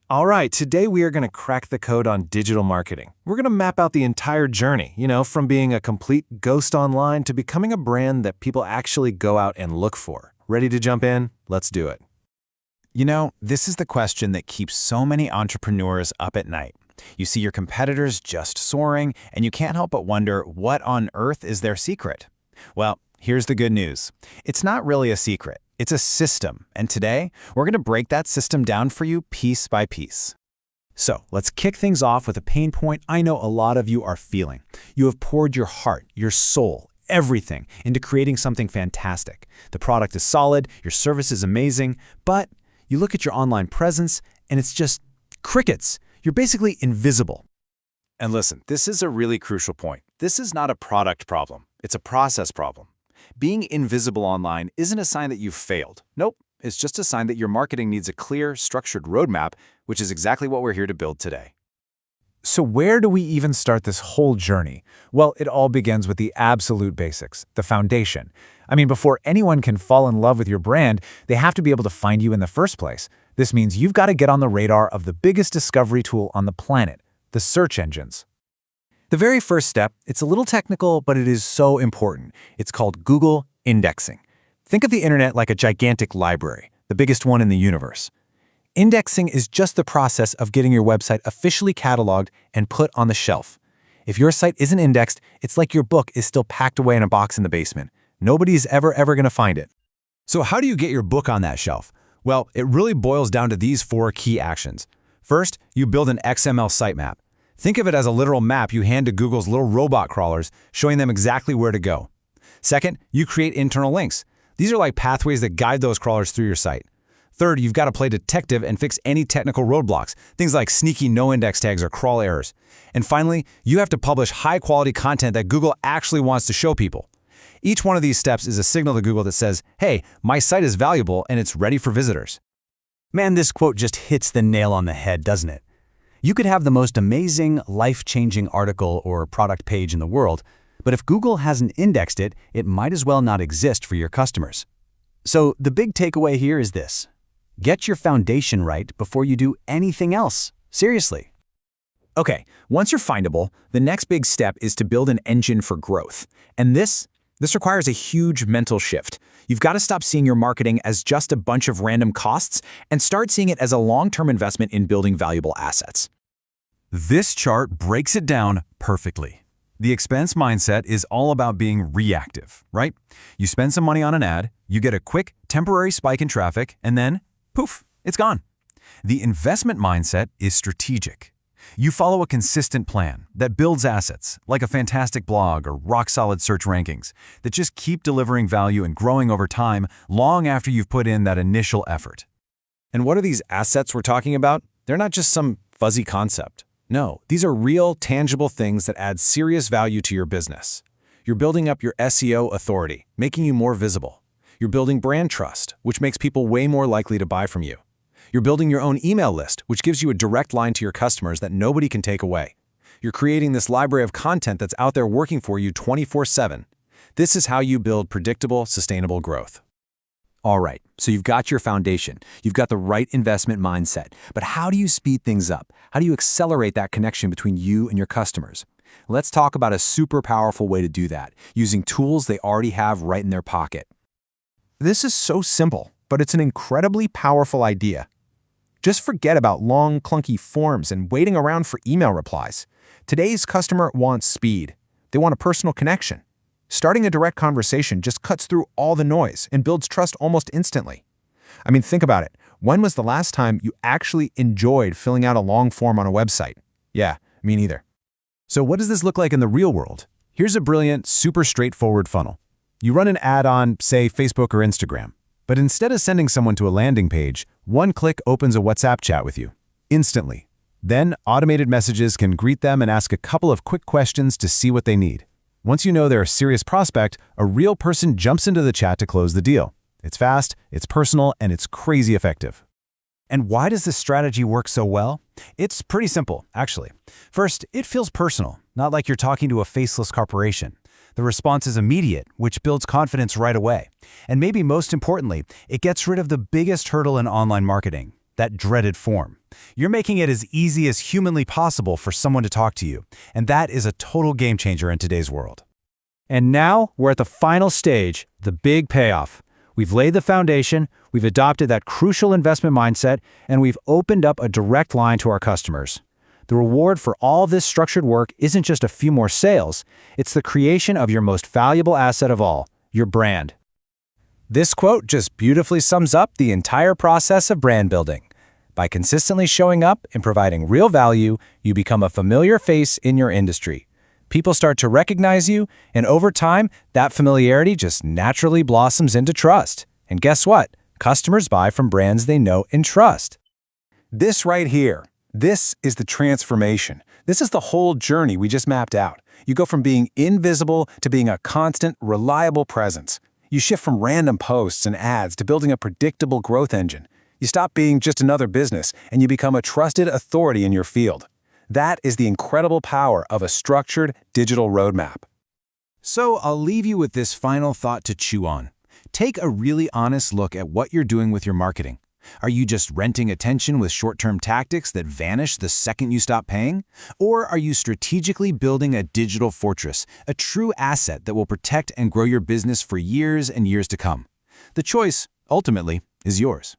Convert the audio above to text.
All right, today we are going to crack the code on digital marketing. We're going to map out the entire journey, from being a complete ghost online to becoming a brand that people actually go out and look for. Ready to jump in? Let's do it. This is the question that keeps so many entrepreneurs up at night. You see your competitors just soaring, and you can't help but wonder, what on earth is their secret? Well, here's the good news. It's not really a secret. It's a system, and today, we're going to break that system down for you piece by piece. So let's kick things off with a pain point I know a lot of you are feeling. You have poured your heart, your soul, everything into creating something fantastic. The product is solid, your service is amazing, but you look at your online presence and it's just crickets. You're basically invisible. And listen, this is a really crucial point. This is not a product problem. It's a process problem. Being invisible online isn't a sign that you've failed. Nope, it's just a sign that your marketing needs a clear, structured roadmap, which is exactly what we're here to build today. So where do we even start this whole journey? Well, it all begins with the absolute basics, the foundation. Before anyone can fall in love with your brand, they have to be able to find you in the first place. This means you've got to get on the radar of the biggest discovery tool on the planet, the search engines. The very first step, it's a little technical, but it is so important. It's called Google indexing. Think of the internet like a gigantic library, the biggest one in the universe. Indexing is just the process of getting your website officially cataloged and put on the shelf. If your site isn't indexed, it's like your book is still packed away in a box in the basement. Nobody's ever going to find it. So how do you get your book on that shelf? Well, it really boils down to these 4 key actions. First, you build an XML sitemap. Think of it as a literal map you hand to Google's little robot crawlers, showing them exactly where to go. Second, you create internal links. These are like pathways that guide those crawlers through your site. Third, you've got to play detective and fix any technical roadblocks, things like sneaky no-index tags or crawl errors. And finally, you have to publish high-quality content that Google actually wants to show people. Each one of these steps is a signal to Google that says, hey, my site is valuable and it's ready for visitors. Man, this quote just hits the nail on the head, doesn't it? You could have the most amazing, life-changing article or product page in the world, but if Google hasn't indexed it, it might as well not exist for your customers. So the big takeaway here is this. Get your foundation right before you do anything else. Seriously. Okay, once you're findable, the next big step is to build an engine for growth. And this requires a huge mental shift. You've got to stop seeing your marketing as just a bunch of random costs and start seeing it as a long-term investment in building valuable assets. This chart breaks it down perfectly. The expense mindset is all about being reactive, right? You spend some money on an ad, you get a quick, temporary spike in traffic, and then, poof, it's gone. The investment mindset is strategic. You follow a consistent plan that builds assets, like a fantastic blog or rock-solid search rankings, that just keep delivering value and growing over time long after you've put in that initial effort. And what are these assets we're talking about? They're not just some fuzzy concept. No, these are real, tangible things that add serious value to your business. You're building up your SEO authority, making you more visible. You're building brand trust, which makes people way more likely to buy from you. You're building your own email list, which gives you a direct line to your customers that nobody can take away. You're creating this library of content that's out there working for you 24/7. This is how you build predictable, sustainable growth. All right, so you've got your foundation. You've got the right investment mindset. But how do you speed things up? How do you accelerate that connection between you and your customers? Let's talk about a super powerful way to do that, using tools they already have right in their pocket. This is so simple, but it's an incredibly powerful idea. Just forget about long, clunky forms and waiting around for email replies. Today's customer wants speed. They want a personal connection. Starting a direct conversation just cuts through all the noise and builds trust almost instantly. Think about it. When was the last time you actually enjoyed filling out a long form on a website? Yeah, me neither. So what does this look like in the real world? Here's a brilliant, super straightforward funnel. You run an ad on, say, Facebook or Instagram. But instead of sending someone to a landing page, one click opens a WhatsApp chat with you, instantly. Then, automated messages can greet them and ask a couple of quick questions to see what they need. Once you know they're a serious prospect, a real person jumps into the chat to close the deal. It's fast, it's personal, and it's crazy effective. And why does this strategy work so well? It's pretty simple, actually. First, it feels personal, not like you're talking to a faceless corporation. The response is immediate, which builds confidence right away. And maybe most importantly, it gets rid of the biggest hurdle in online marketing, that dreaded form. You're making it as easy as humanly possible for someone to talk to you, and that is a total game changer in today's world. And now we're at the final stage, the big payoff. We've laid the foundation, we've adopted that crucial investment mindset, and we've opened up a direct line to our customers. The reward for all this structured work isn't just a few more sales, it's the creation of your most valuable asset of all, your brand. This quote just beautifully sums up the entire process of brand building. By consistently showing up and providing real value, you become a familiar face in your industry. People start to recognize you, and over time, that familiarity just naturally blossoms into trust. And guess what? Customers buy from brands they know and trust. This right here, this is the transformation. This is the whole journey we just mapped out. You go from being invisible to being a constant, reliable presence. You shift from random posts and ads to building a predictable growth engine. You stop being just another business, and you become a trusted authority in your field. That is the incredible power of a structured digital roadmap. So I'll leave you with this final thought to chew on. Take a really honest look at what you're doing with your marketing. Are you just renting attention with short-term tactics that vanish the second you stop paying? Or are you strategically building a digital fortress, a true asset that will protect and grow your business for years and years to come? The choice, ultimately, is yours.